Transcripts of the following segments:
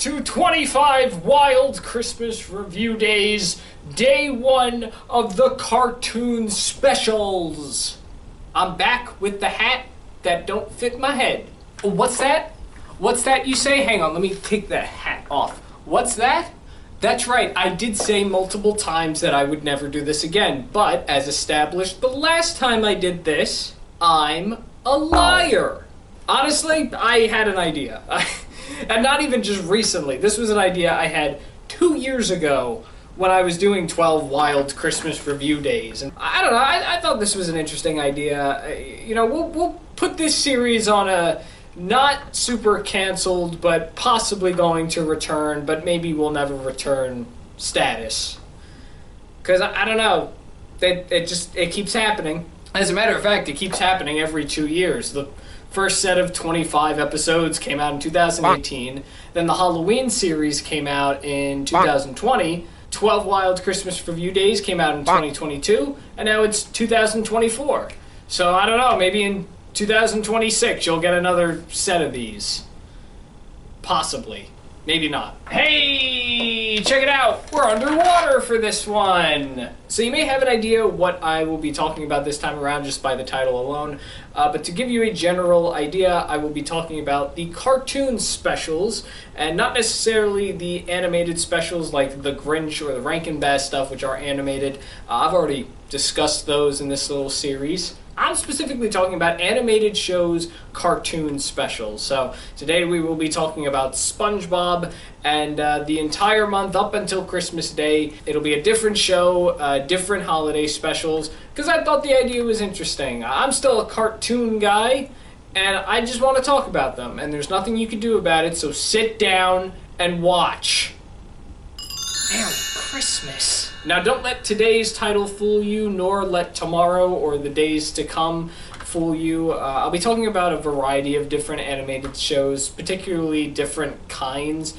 to 25 Wild Christmas Review Days, day one of the cartoon specials. I'm back with the hat that don't fit my head. What's that? What's that you say? Hang on, let me take the hat off. What's that? That's right, I did say multiple times that I would never do this again, but as established the last time I did this, I'm a liar. Honestly, I had an idea. And not even just recently. This was an idea I had 2 years ago when I was doing 12 Wild Christmas Review Days. And I don't know, I thought this was an interesting idea. You know, we'll put this series on a not super canceled, but possibly going to return, but maybe will never return status. Because I don't know, it keeps happening. As a matter of fact, it keeps happening every 2 years. The first set of 25 episodes came out in 2018. Then the Halloween series came out in 2020. 12 Wild Christmas Review Days came out in 2022. And now it's 2024. So I don't know, maybe in 2026 you'll get another set of these. Possibly. Maybe not. Hey, check it out. We're underwater for this one. So you may have an idea what I will be talking about this time around just by the title alone. But to give you a general idea, I will be talking about the cartoon specials and not necessarily the animated specials like the Grinch or the Rankin Bass stuff, which are animated. I've already discussed those in this little series. I'm specifically talking about animated shows, cartoon specials. So today we will be talking about SpongeBob, and the entire month up until Christmas Day, it'll be a different show, different holiday specials, because I thought the idea was interesting. I'm still a cartoon guy, and I just want to talk about them, and there's nothing you can do about it, so sit down and watch. Merry Christmas. Now, don't let today's title fool you, nor let tomorrow or the days to come fool you. I'll be talking about a variety of different animated shows, particularly different kinds.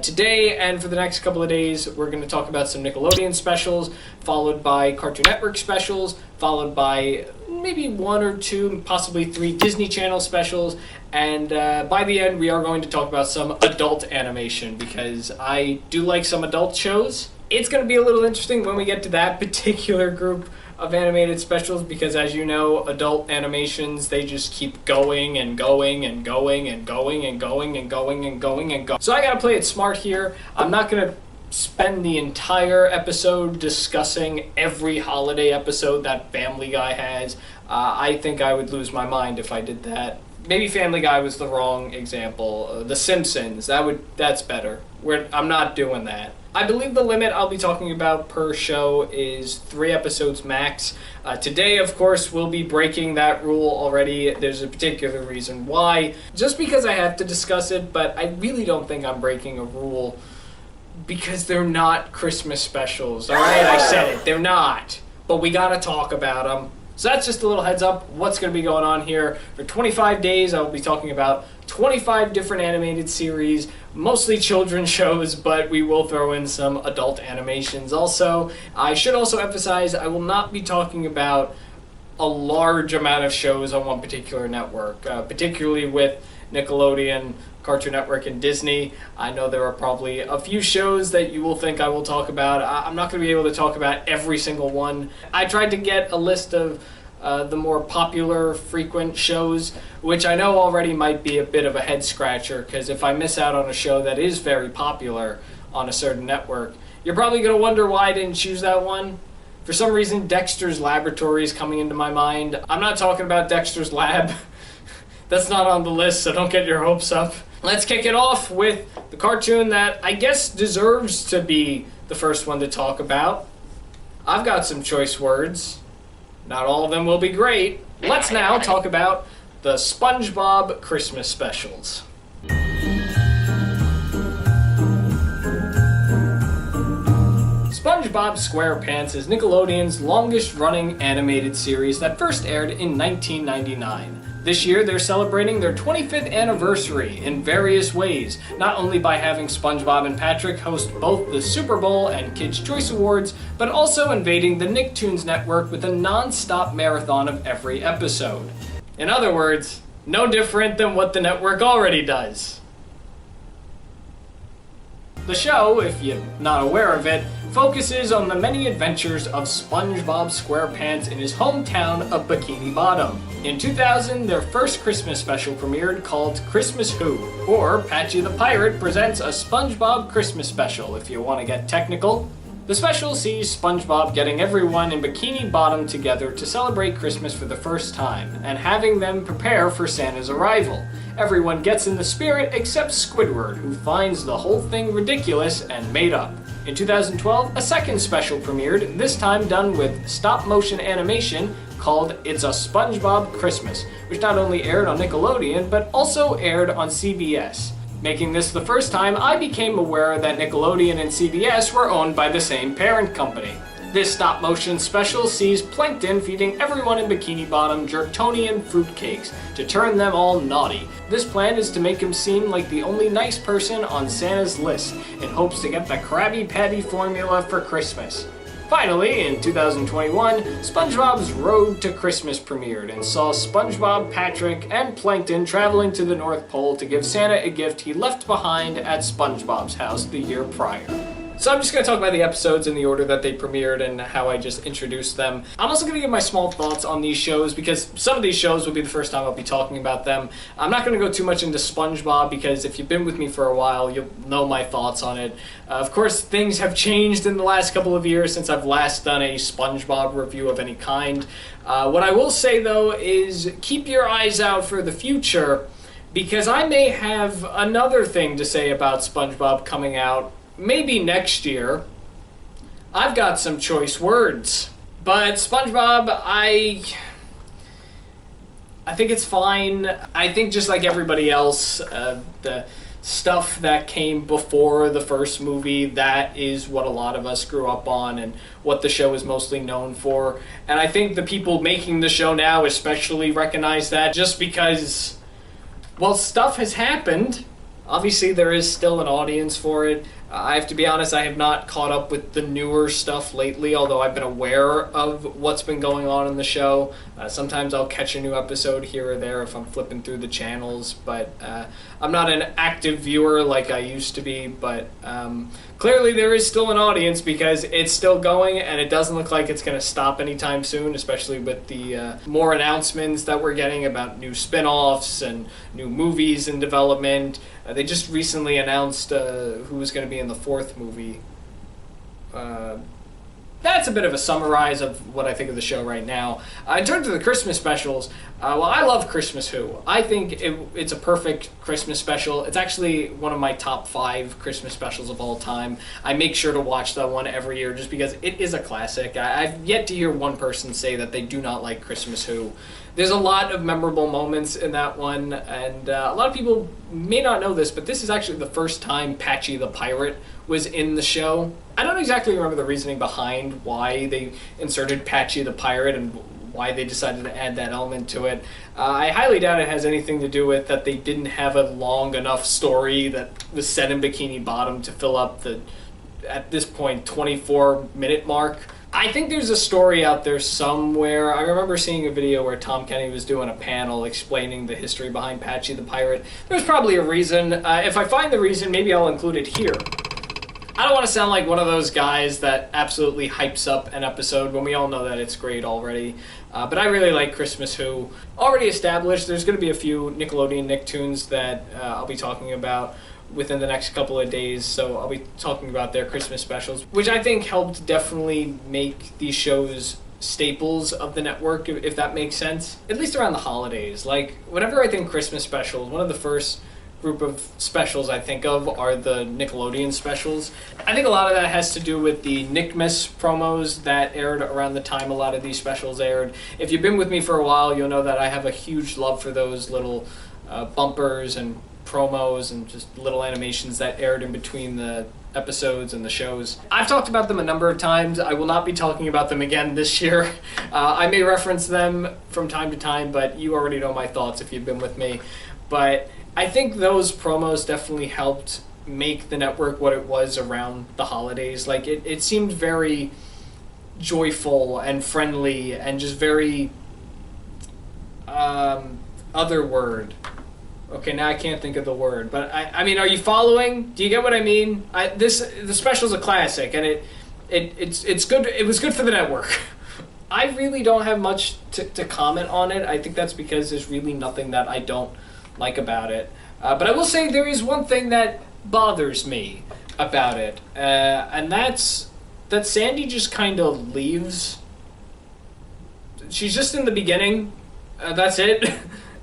Today and for the next couple of days, we're going to talk about some Nickelodeon specials, followed by Cartoon Network specials, followed by maybe 1 or 2, possibly 3 Disney Channel specials, and by the end, we are going to talk about some adult animation, because I do like some adult shows. It's going to be a little interesting when we get to that particular group of animated specials, because as you know, adult animations, they just keep going and going and going and going and going and going and going and going. So I gotta play it smart here. I'm not gonna spend the entire episode discussing every holiday episode that Family Guy has. I think I would lose my mind if I did that. Maybe Family Guy was the wrong example. The Simpsons, that's better. I'm not doing that. I believe the limit I'll be talking about per show is 3 episodes max. Today, of course, we'll be breaking that rule already. There's a particular reason why. Just because I have to discuss it, but I really don't think I'm breaking a rule, because they're not Christmas specials. Alright, I said it. They're not. But we gotta talk about them. So that's just a little heads up what's going to be going on here. For 25 days, I will be talking about 25 different animated series, mostly children's shows, but we will throw in some adult animations also. I should also emphasize I will not be talking about a large amount of shows on one particular network, particularly with Nickelodeon, Cartoon Network, and Disney. I know there are probably a few shows that you will think I will talk about. I'm not going to be able to talk about every single one. I tried to get a list of the more popular, frequent shows, which I know already might be a bit of a head scratcher, because if I miss out on a show that is very popular on a certain network, you're probably going to wonder why I didn't choose that one. For some reason, Dexter's Laboratory is coming into my mind. I'm not talking about Dexter's Lab. That's not on the list, so don't get your hopes up. Let's kick it off with the cartoon that I guess deserves to be the first one to talk about. I've got some choice words. Not all of them will be great. Let's now talk about the SpongeBob Christmas specials. SpongeBob SquarePants is Nickelodeon's longest-running animated series that first aired in 1999. This year, they're celebrating their 25th anniversary in various ways, not only by having SpongeBob and Patrick host both the Super Bowl and Kids' Choice Awards, but also invading the Nicktoons network with a non-stop marathon of every episode. In other words, no different than what the network already does. The show, if you're not aware of it, focuses on the many adventures of SpongeBob SquarePants in his hometown of Bikini Bottom. In 2000, their first Christmas special premiered called Christmas Who, or Patchy the Pirate presents a SpongeBob Christmas special, if you want to get technical. The special sees SpongeBob getting everyone in Bikini Bottom together to celebrate Christmas for the first time, and having them prepare for Santa's arrival. Everyone gets in the spirit except Squidward, who finds the whole thing ridiculous and made up. In 2012, a second special premiered, this time done with stop-motion animation called It's a SpongeBob Christmas, which not only aired on Nickelodeon, but also aired on CBS. Making this the first time I became aware that Nickelodeon and CBS were owned by the same parent company. This stop-motion special sees Plankton feeding everyone in Bikini Bottom Jerktonian fruitcakes to turn them all naughty. This plan is to make him seem like the only nice person on Santa's list, in hopes to get the Krabby Patty formula for Christmas. Finally, in 2021, SpongeBob's Road to Christmas premiered and saw SpongeBob, Patrick, and Plankton traveling to the North Pole to give Santa a gift he left behind at SpongeBob's house the year prior. So I'm just going to talk about the episodes in the order that they premiered and how I just introduced them. I'm also going to give my small thoughts on these shows because some of these shows will be the first time I'll be talking about them. I'm not going to go too much into SpongeBob because if you've been with me for a while, you'll know my thoughts on it. Of course, things have changed in the last couple of years since I've last done a SpongeBob review of any kind. What I will say, though, is keep your eyes out for the future because I may have another thing to say about SpongeBob coming out maybe next year. I've got some choice words. But SpongeBob, I think it's fine. I think just like everybody else, the stuff that came before the first movie, that is what a lot of us grew up on and what the show is mostly known for. And I think the people making the show now especially recognize that just because, well, stuff has happened. Obviously, there is still an audience for it. I have to be honest, I have not caught up with the newer stuff lately, although I've been aware of what's been going on in the show. Sometimes I'll catch a new episode here or there if I'm flipping through the channels, but I'm not an active viewer like I used to be, but clearly there is still an audience because it's still going and it doesn't look like it's going to stop anytime soon, especially with the more announcements that we're getting about new spin-offs and new movies in development. They just recently announced who was going to be in the fourth movie. That's a bit of a summarize of what I think of the show right now. In terms of the Christmas specials, well, I love Christmas Who. I think it's a perfect Christmas special. It's actually one of my top 5 Christmas specials of all time. I make sure to watch that one every year just because it is a classic. I've yet to hear one person say that they do not like Christmas Who. There's a lot of memorable moments in that one, and a lot of people may not know this, but this is actually the first time Patchy the Pirate was in the show. I don't exactly remember the reasoning behind why they inserted Patchy the Pirate and why they decided to add that element to it. I highly doubt it has anything to do with that they didn't have a long enough story that was set in Bikini Bottom to fill up the, at this point, 24-minute mark. I think there's a story out there somewhere. I remember seeing a video where Tom Kenny was doing a panel explaining the history behind Patchy the Pirate. There's probably a reason. If I find the reason, maybe I'll include it here. I don't want to sound like one of those guys that absolutely hypes up an episode when we all know that it's great already. But I really like Christmas Who. Already established, there's going to be a few Nickelodeon Nicktoons that I'll be talking about within the next couple of days, so I'll be talking about their Christmas specials, which I think helped definitely make these shows staples of the network, if that makes sense. At least around the holidays. Like, whenever I think Christmas specials, one of the first group of specials I think of are the Nickelodeon specials. I think a lot of that has to do with the Nickmas promos that aired around the time a lot of these specials aired. If you've been with me for a while, you'll know that I have a huge love for those little bumpers and promos and just little animations that aired in between the episodes and the shows. I've talked about them a number of times. I will not be talking about them again this year. I may reference them from time to time, but you already know my thoughts if you've been with me. But I think those promos definitely helped make the network what it was around the holidays. Like, it seemed very joyful and friendly and just very other word. Okay, now I can't think of the word, but I mean, are you following? Do you get what I mean? The special's a classic, and it's good. It was good for the network. I really don't have much to comment on it. I think that's because there's really nothing that I don't like about it. But I will say there is one thing that bothers me about it, and that's that Sandy just kind of leaves. She's just in the beginning. That's it.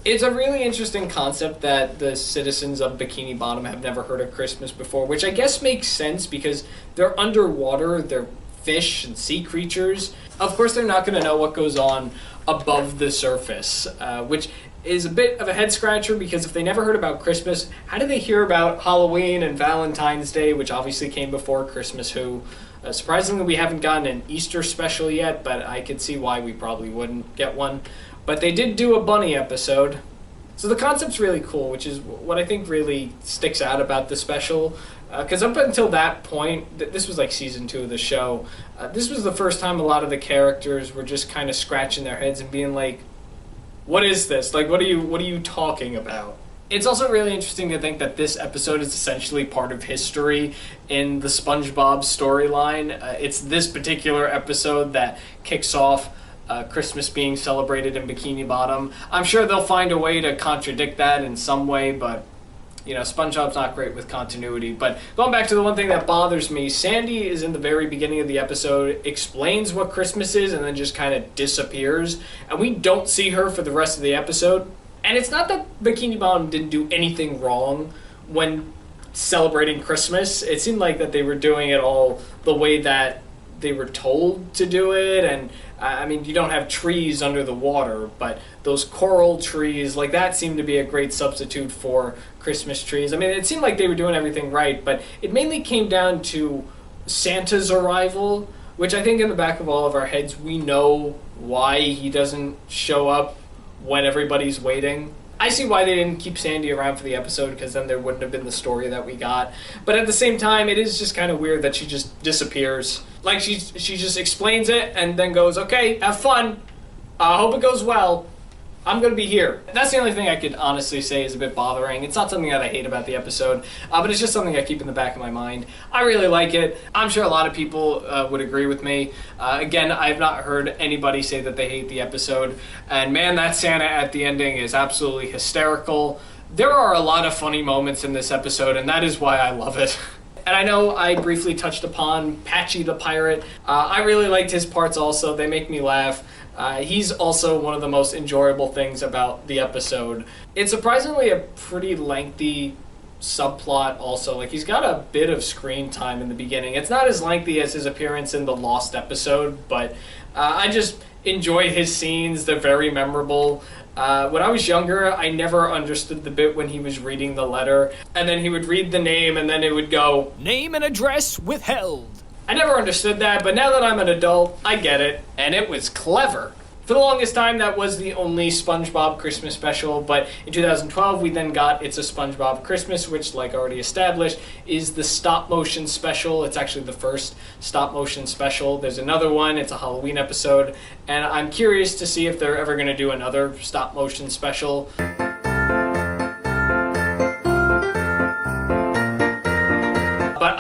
It's a really interesting concept that the citizens of Bikini Bottom have never heard of Christmas before, which I guess makes sense because they're underwater, they're fish and sea creatures. Of course, they're not going to know what goes on above the surface, which is a bit of a head scratcher because if they never heard about Christmas, how did they hear about Halloween and Valentine's Day, which obviously came before Christmas Who? Surprisingly, we haven't gotten an Easter special yet, but I could see why we probably wouldn't get one. But they did do a bunny episode. So the concept's really cool, which is what I think really sticks out about the special. Because up until that point, this was like season 2 of the show, this was the first time a lot of the characters were just kind of scratching their heads and being like, what is this? Like, what are you talking about? It's also really interesting to think that this episode is essentially part of history in the SpongeBob storyline. It's this particular episode that kicks off Christmas being celebrated in Bikini Bottom. I'm sure they'll find a way to contradict that in some way, but you know, SpongeBob's not great with continuity. But going back to the one thing that bothers me, Sandy is in the very beginning of the episode, explains what Christmas is, and then just kind of disappears. And we don't see her for the rest of the episode. And it's not that Bikini Bottom didn't do anything wrong when celebrating Christmas. It seemed like that they were doing it all the way that they were told to do it. And I mean, you don't have trees under the water, but those coral trees, like that seemed to be a great substitute for Christmas trees. I mean, it seemed like they were doing everything right, but it mainly came down to Santa's arrival, which I think in the back of all of our heads, we know why he doesn't show up when everybody's waiting. I see why they didn't keep Sandy around for the episode, because then there wouldn't have been the story that we got. But at the same time, it is just kind of weird that she just disappears. Like, she just explains it and then goes, okay, have fun. Hope it goes well. I'm going to be here. That's the only thing I could honestly say is a bit bothering. It's not something that I hate about the episode, but it's just something I keep in the back of my mind. I really like it. I'm sure a lot of people would agree with me. Again, I've not heard anybody say that they hate the episode. And man, that Santa at the ending is absolutely hysterical. There are a lot of funny moments in this episode, and that is why I love it. And I know I briefly touched upon Patchy the Pirate. I really liked his parts also. They make me laugh. He's also one of the most enjoyable things about the episode. It's surprisingly a pretty lengthy subplot also. Like, he's got a bit of screen time in the beginning. It's not as lengthy as his appearance in the Lost episode, but I just enjoy his scenes. They're very memorable. When I was younger, I never understood the bit when he was reading the letter, and then he would read the name, and then it would go, "Name and address withheld." I never understood that, but now that I'm an adult, I get it, and it was clever. For the longest time, that was the only SpongeBob Christmas special, but in 2012, we then got It's a SpongeBob Christmas, which, like already established, is the stop-motion special. It's actually the first stop-motion special. There's another one, it's a Halloween episode, and I'm curious to see if they're ever going to do another stop-motion special. But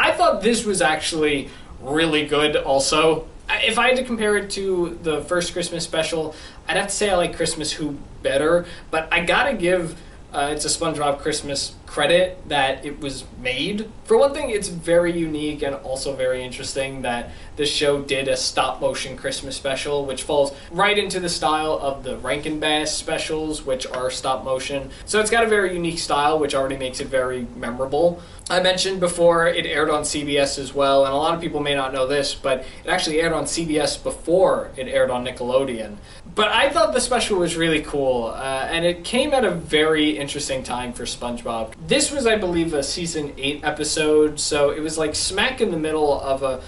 I thought this was actually really good also. If I had to compare it to the first Christmas special, I'd have to say I like Christmas Who better, but I gotta give It's a SpongeBob Christmas credit that it was made. For one thing, it's very unique and also very interesting that the show did a stop-motion Christmas special, which falls right into the style of the Rankin Bass specials, which are stop-motion. So it's got a very unique style, which already makes it very memorable. I mentioned before it aired on CBS as well, and a lot of people may not know this, but it actually aired on CBS before it aired on Nickelodeon. But I thought the special was really cool, and it came at a very interesting time for SpongeBob. This was, I believe, a season 8 episode, so it was like smack in the middle of a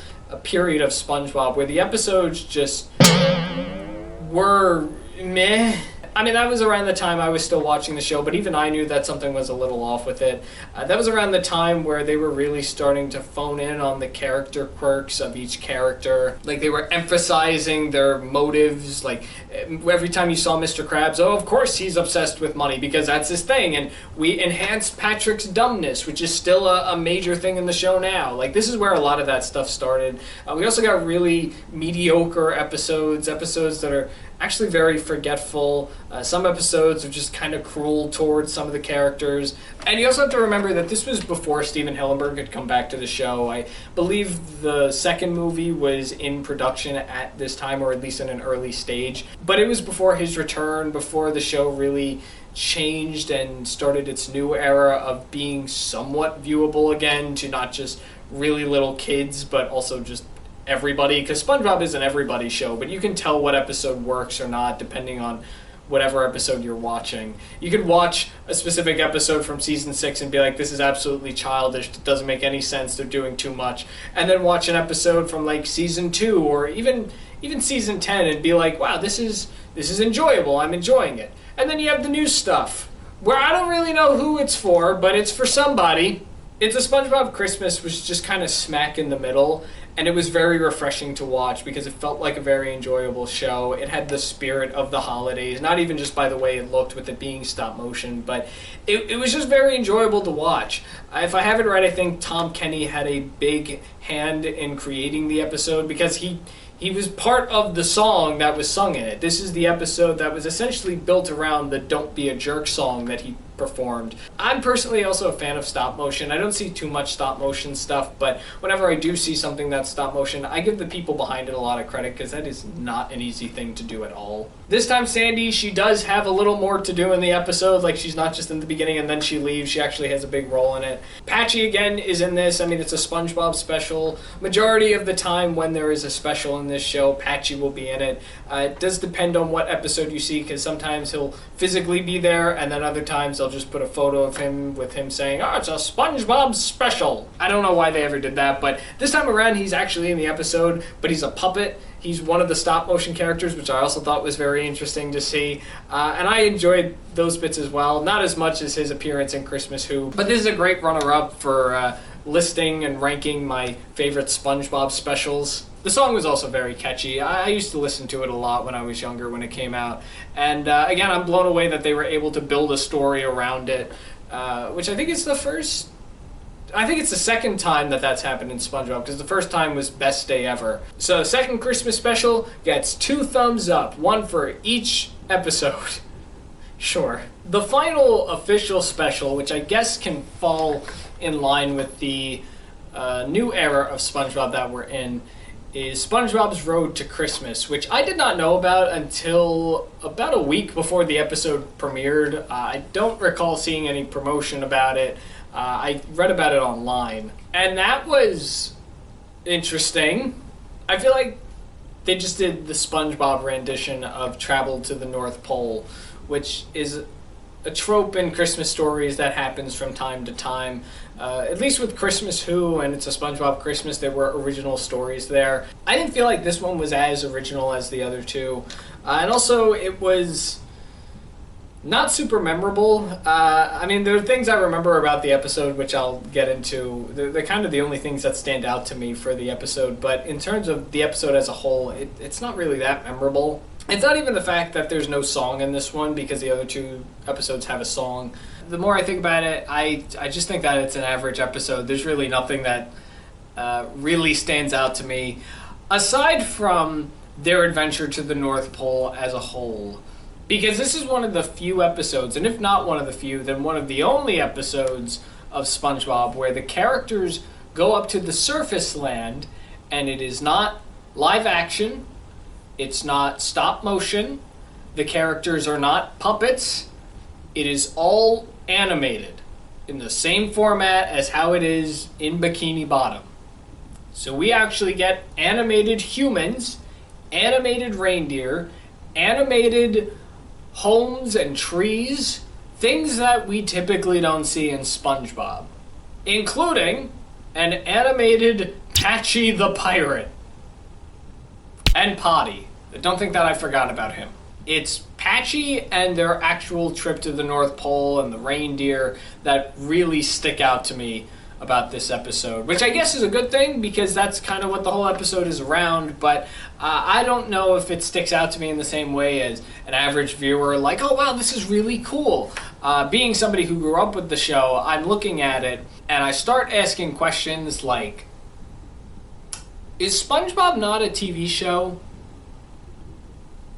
period of SpongeBob where the episodes just were meh. I mean, that was around the time I was still watching the show, but even I knew that something was a little off with it. That was around the time where they were really starting to phone in on the character quirks of each character. Like, they were emphasizing their motives. Like, every time you saw Mr. Krabs, oh, of course he's obsessed with money because that's his thing. And we enhanced Patrick's dumbness, which is still a major thing in the show now. Like, this is where a lot of that stuff started. We also got really mediocre episodes that are actually very forgetful. Some episodes are just kind of cruel towards some of the characters. And you also have to remember that this was before Steven Hillenburg had come back to the show. I believe the second movie was in production at this time, or at least in an early stage. But it was before his return, before the show really changed and started its new era of being somewhat viewable again to not just really little kids, but also just everybody, because SpongeBob is an everybody show, but you can tell what episode works or not depending on whatever episode you're watching. You could watch a specific episode from season 6 and be like, this is absolutely childish, it doesn't make any sense, they're doing too much, and then watch an episode from like season 2 or even season 10 and be like, wow, this is enjoyable, I'm enjoying it. And then you have the new stuff where I don't really know who it's for, but it's for somebody. It's a SpongeBob Christmas, which is just kind of smack in the middle, and it was very refreshing to watch because it felt like a very enjoyable show. It had the spirit of the holidays, not even just by the way it looked with it being stop motion, but it was just very enjoyable to watch. If I have it right, I think Tom Kenny had a big hand in creating the episode because he was part of the song that was sung in it. This is the episode that was essentially built around the Don't Be a Jerk song that he performed. I'm personally also a fan of stop motion. I don't see too much stop motion stuff, but whenever I do see something that's stop motion, I give the people behind it a lot of credit because that is not an easy thing to do at all. This time Sandy, she does have a little more to do in the episode. Like, she's not just in the beginning and then she leaves. She actually has a big role in it. Patchy again is in this. I mean, it's a SpongeBob special. Majority of the time when there is a special in this show, Patchy will be in it. It does depend on what episode you see because sometimes he'll physically be there and then other times they'll just put a photo of him with him saying, oh, it's a SpongeBob special. I don't know why they ever did that, but this time around he's actually in the episode, but he's a puppet. He's one of the stop motion characters, which I also thought was very interesting to see. And I enjoyed those bits as well. Not as much as his appearance in Christmas Who, but this is a great runner-up for listing and ranking my favorite SpongeBob specials. The song was also very catchy. I used to listen to it a lot when I was younger when it came out. And again, I'm blown away that they were able to build a story around it, which I think is the first... I think it's the second time that that's happened in SpongeBob, because the first time was Best Day Ever. So second Christmas special gets 2 thumbs up, 1 for each episode. Sure. The final official special, which I guess can fall in line with the new era of SpongeBob that we're in, is SpongeBob's Road to Christmas, which I did not know about until about a week before the episode premiered. I don't recall seeing any promotion about it. I read about it online, and that was interesting. I feel like they just did the SpongeBob rendition of Travel to the North Pole, which is a trope in Christmas stories that happens from time to time. At least with Christmas Who and It's a SpongeBob Christmas, there were original stories there. I didn't feel like this one was as original as the other two. And also, it was not super memorable. I mean, there are things I remember about the episode, which I'll get into. They're kind of the only things that stand out to me for the episode. But in terms of the episode as a whole, it's not really that memorable. It's not even the fact that there's no song in this one, because the other 2 episodes have a song. The more I think about it, I just think that it's an average episode. There's really nothing that really stands out to me, aside from their adventure to the North Pole as a whole. Because this is one of the few episodes, and if not one of the few, then one of the only episodes of SpongeBob where the characters go up to the surface land, and it is not live action, it's not stop motion, the characters are not puppets, it is all animated in the same format as how it is in Bikini Bottom. So we actually get animated humans, animated reindeer, animated homes and trees, things that we typically don't see in SpongeBob, including an animated Patchy the Pirate and Potty. I don't think that I forgot about him. It's Patchy Patchy and their actual trip to the North Pole and the reindeer that really stick out to me about this episode, which I guess is a good thing because that's kind of what the whole episode is around, but I don't know if it sticks out to me in the same way as an average viewer, like, oh wow, this is really cool. Being somebody who grew up with the show, I'm looking at it and I start asking questions like, is SpongeBob not a TV show?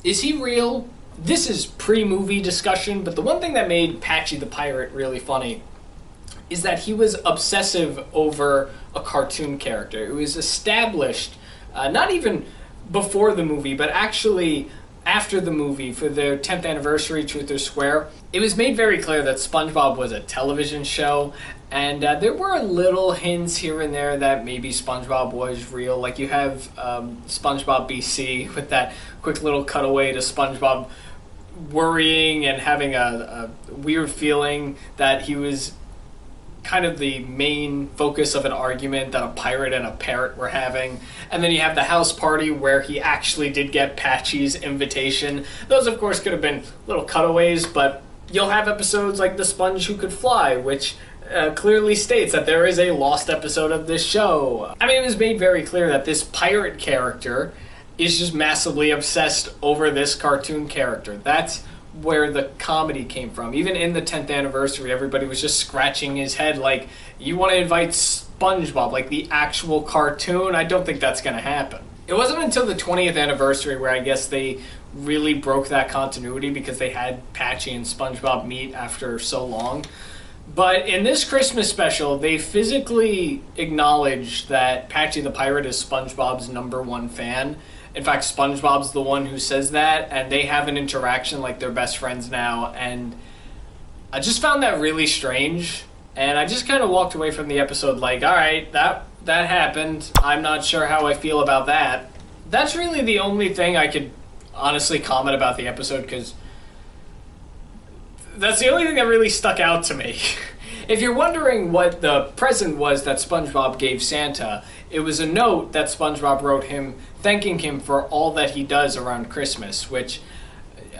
Is he real? This is pre-movie discussion, but the one thing that made Patchy the Pirate really funny is that he was obsessive over a cartoon character. It was established, not even before the movie, but actually after the movie for their 10th anniversary, Truth or Square. It was made very clear that SpongeBob was a television show, and there were little hints here and there that maybe SpongeBob was real. Like you have SpongeBob BC with that quick little cutaway to SpongeBob worrying and having a weird feeling that he was kind of the main focus of an argument that a pirate and a parrot were having. And then you have the house party where he actually did get Patchy's invitation. Those, of course, could have been little cutaways, but you'll have episodes like The Sponge Who Could Fly, which clearly states that there is a lost episode of this show. I mean, it was made very clear that this pirate character is just massively obsessed over this cartoon character. That's where the comedy came from. Even in the 10th anniversary, everybody was just scratching his head like, you want to invite SpongeBob, like the actual cartoon? I don't think that's going to happen. It wasn't until the 20th anniversary where I guess they really broke that continuity because they had Patchy and SpongeBob meet after so long. But in this Christmas special, they physically acknowledged that Patchy the Pirate is SpongeBob's #1 fan. In fact, SpongeBob's the one who says that, and they have an interaction like they're best friends now, and I just found that really strange, and I just kind of walked away from the episode like, alright, that happened. I'm not sure how I feel about that. That's really the only thing I could honestly comment about the episode, because that's the only thing that really stuck out to me. If you're wondering what the present was that SpongeBob gave Santa, it was a note that SpongeBob wrote him thanking him for all that he does around Christmas, which,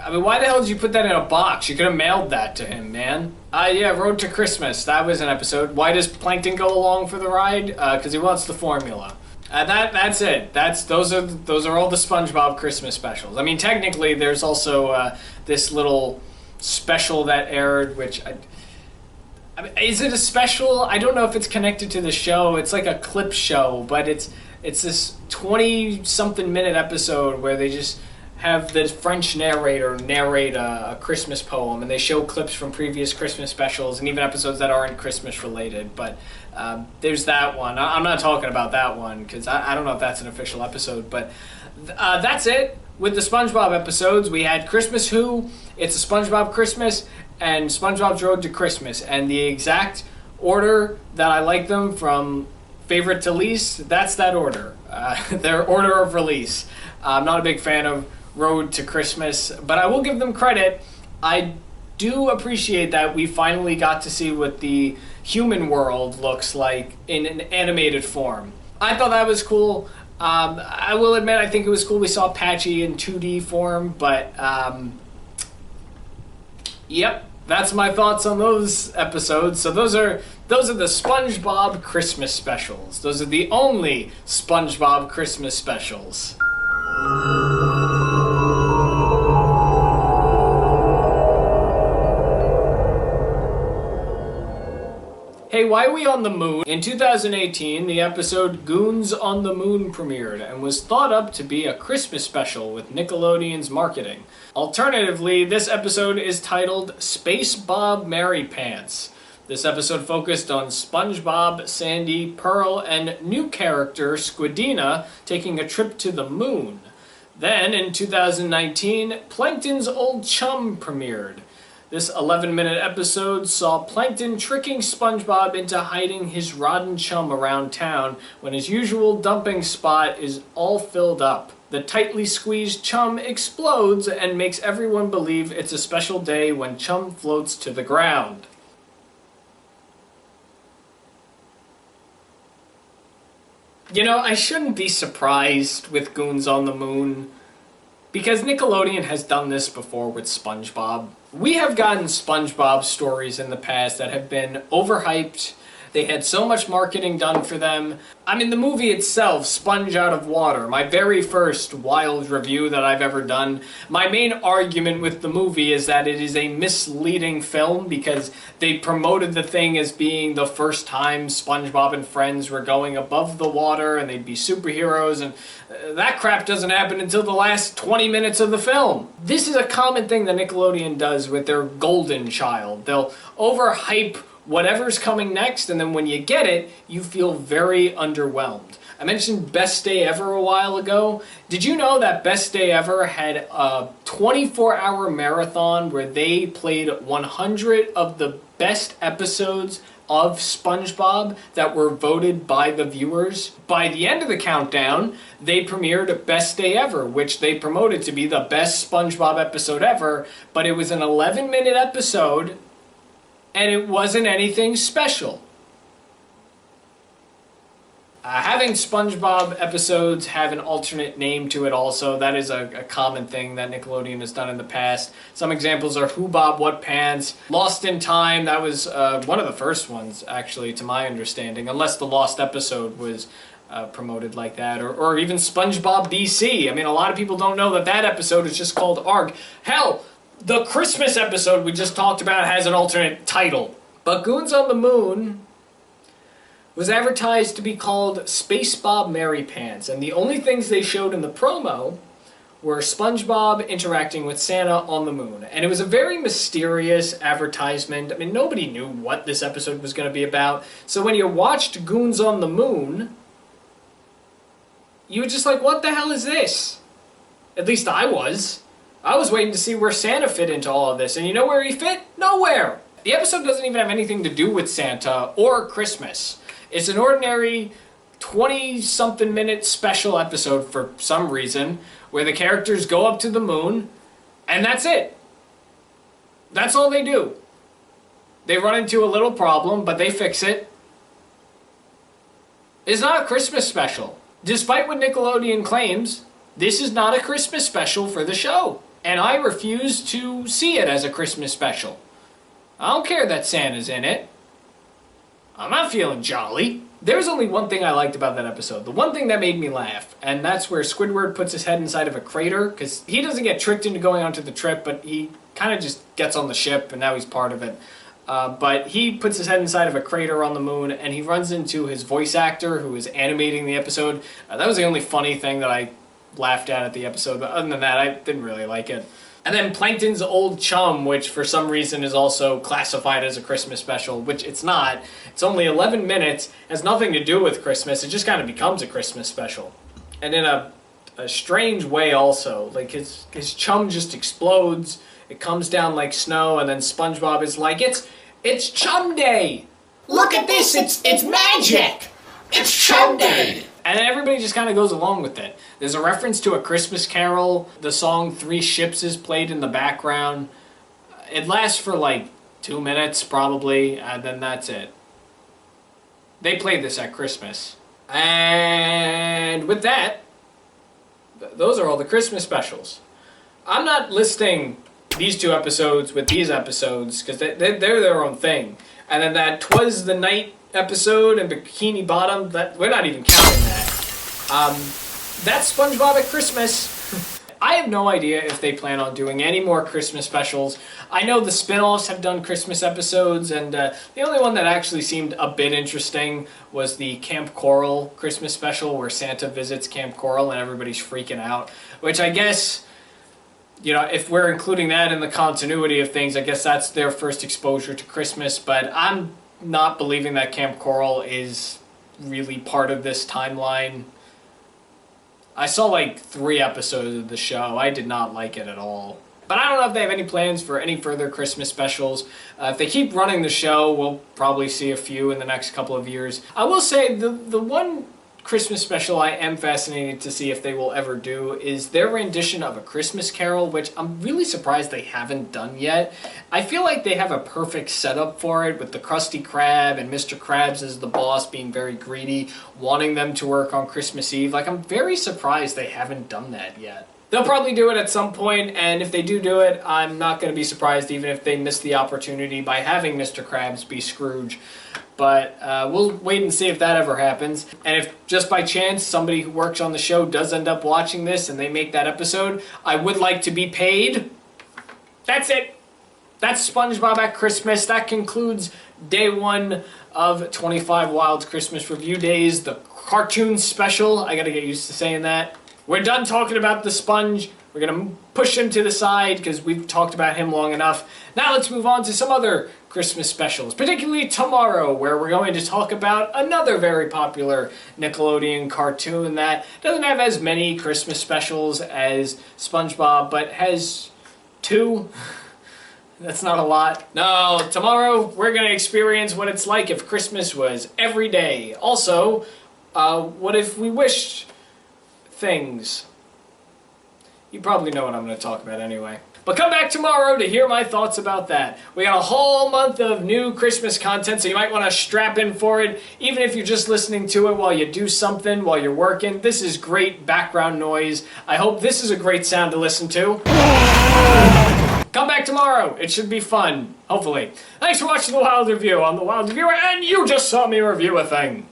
I mean, why the hell did you put that in a box? You could have mailed that to him, man. Yeah, Road to Christmas, that was an episode. Why does Plankton go along for the ride? Because he wants the formula. That's it. Those are all the SpongeBob Christmas specials. I mean, technically, there's also this little special that aired, which I mean, is it a special? I don't know if it's connected to the show. It's like a clip show, but it's this 20-something minute episode where they just have the French narrator narrate a Christmas poem, and they show clips from previous Christmas specials and even episodes that aren't Christmas related. But there's that one. I'm not talking about that one because I don't know if that's an official episode, but that's it. With the SpongeBob episodes, we had Christmas Who, It's a SpongeBob Christmas, and SpongeBob's Road to Christmas. And the exact order that I like them from favorite to least, that's that order. Their order of release. I'm not a big fan of Road to Christmas, but I will give them credit. I do appreciate that we finally got to see what the human world looks like in an animated form. I thought that was cool. I will admit, I think it was cool we saw Patchy in 2D form, but yep, that's my thoughts on those episodes. So those are the SpongeBob Christmas specials. Those are the only SpongeBob Christmas specials. Hey, why are we on the moon? In 2018, the episode Goons on the Moon premiered and was thought up to be a Christmas special with Nickelodeon's marketing. Alternatively, this episode is titled Space Bob Mary Pants. This episode focused on SpongeBob, Sandy, Pearl, and new character Squidina taking a trip to the moon. Then, in 2019, Plankton's Old Chum premiered. This 11-minute episode saw Plankton tricking SpongeBob into hiding his rotten chum around town when his usual dumping spot is all filled up. The tightly squeezed chum explodes and makes everyone believe it's a special day when chum floats to the ground. You know, I shouldn't be surprised with Goons on the Moon. Because Nickelodeon has done this before with SpongeBob. We have gotten SpongeBob stories in the past that have been overhyped. They had so much marketing done for them. I mean, the movie itself, Sponge Out of Water, my very first wild review that I've ever done. My main argument with the movie is that it is a misleading film because they promoted the thing as being the first time SpongeBob and friends were going above the water and they'd be superheroes, and that crap doesn't happen until the last 20 minutes of the film. This is a common thing that Nickelodeon does with their golden child. They'll overhype whatever's coming next, and then when you get it, you feel very underwhelmed. I mentioned Best Day Ever a while ago. Did you know that Best Day Ever had a 24-hour marathon where they played 100 of the best episodes of SpongeBob that were voted by the viewers? By the end of the countdown, they premiered Best Day Ever, which they promoted to be the best SpongeBob episode ever, but it was an 11-minute episode and it wasn't anything special. Having SpongeBob episodes have an alternate name to it also, that is a common thing that Nickelodeon has done in the past. Some examples are Who Bob What Pants, Lost in Time, that was one of the first ones, actually, to my understanding, unless the Lost episode was promoted like that, or even SpongeBob BC. I mean, a lot of people don't know that that episode is just called ARG. Hell, the Christmas episode we just talked about has an alternate title. But Goons on the Moon was advertised to be called Space Bob Mary Pants, and the only things they showed in the promo were SpongeBob interacting with Santa on the moon. And it was a very mysterious advertisement. I mean, nobody knew what this episode was going to be about. So when you watched Goons on the Moon, you were just like, what the hell is this? At least I was. I was waiting to see where Santa fit into all of this, and you know where he fit? Nowhere! The episode doesn't even have anything to do with Santa or Christmas. It's an ordinary 20-something minute special episode for some reason, where the characters go up to the moon, and that's it. That's all they do. They run into a little problem, but they fix it. It's not a Christmas special. Despite what Nickelodeon claims, this is not a Christmas special for the show. And I refuse to see it as a Christmas special. I don't care that Santa's in it. I'm not feeling jolly. There's only one thing I liked about that episode. The one thing that made me laugh, and that's where Squidward puts his head inside of a crater, because he doesn't get tricked into going onto the trip, but he kind of just gets on the ship, and now he's part of it. But he puts his head inside of a crater on the moon, and he runs into his voice actor, who is animating the episode. That was the only funny thing that I laughed at the episode, but other than that, I didn't really like it. And then Plankton's old chum, which for some reason is also classified as a Christmas special, which it's not. It's only 11 minutes, has nothing to do with Christmas, it just kind of becomes a Christmas special. And in a strange way also, like his chum just explodes, it comes down like snow, and then SpongeBob is like, it's Chum Day! Look at this, it's magic! It's Chum Day! And everybody just kind of goes along with it. There's a reference to A Christmas Carol. The song Three Ships is played in the background. It lasts for like 2 minutes probably, and then that's it. They played this at Christmas. And with that, those are all the Christmas specials. I'm not listing these two episodes with these episodes, because they're their own thing. And then that 'Twas the Night episode and Bikini Bottom, that we're not even counting that. That's SpongeBob at Christmas. I have no idea if they plan on doing any more Christmas specials. I know the spin-offs have done Christmas episodes, and the only one that actually seemed a bit interesting was the Camp Coral Christmas special, where Santa visits Camp Coral and everybody's freaking out, which I guess, you know, if we're including that in the continuity of things, I guess that's their first exposure to Christmas, but I'm not believing that Camp Coral is really part of this timeline. I saw like 3 episodes of the show. I did not like it at all. But I don't know if they have any plans for any further Christmas specials. If they keep running the show, we'll probably see a few in the next couple of years. I will say the one Christmas special I am fascinated to see if they will ever do is their rendition of A Christmas Carol, which I'm really surprised they haven't done yet. I feel like they have a perfect setup for it, with the Krusty Krab and Mr. Krabs as the boss being very greedy, wanting them to work on Christmas Eve. Like, I'm very surprised they haven't done that yet. They'll probably do it at some point, and if they do it, I'm not going to be surprised even if they miss the opportunity by having Mr. Krabs be Scrooge. But we'll wait and see if that ever happens. And if just by chance somebody who works on the show does end up watching this and they make that episode, I would like to be paid. That's it. That's SpongeBob at Christmas. That concludes day 1 of 25 Wild Christmas Review Days, the cartoon special. I gotta get used to saying that. We're done talking about the sponge. We're gonna push him to the side because we've talked about him long enough. Now let's move on to some other Christmas specials, particularly tomorrow, where we're going to talk about another very popular Nickelodeon cartoon that doesn't have as many Christmas specials as SpongeBob, but has 2. That's not a lot. No, tomorrow we're going to experience what it's like if Christmas was every day. Also, what if we wished things? You probably know what I'm going to talk about anyway. But come back tomorrow to hear my thoughts about that. We got a whole month of new Christmas content, so you might want to strap in for it, even if you're just listening to it while you do something, while you're working. This is great background noise. I hope this is a great sound to listen to. Come back tomorrow. It should be fun, hopefully. Thanks for watching The Wild Review. I'm The Wild Reviewer, and you just saw me review a thing.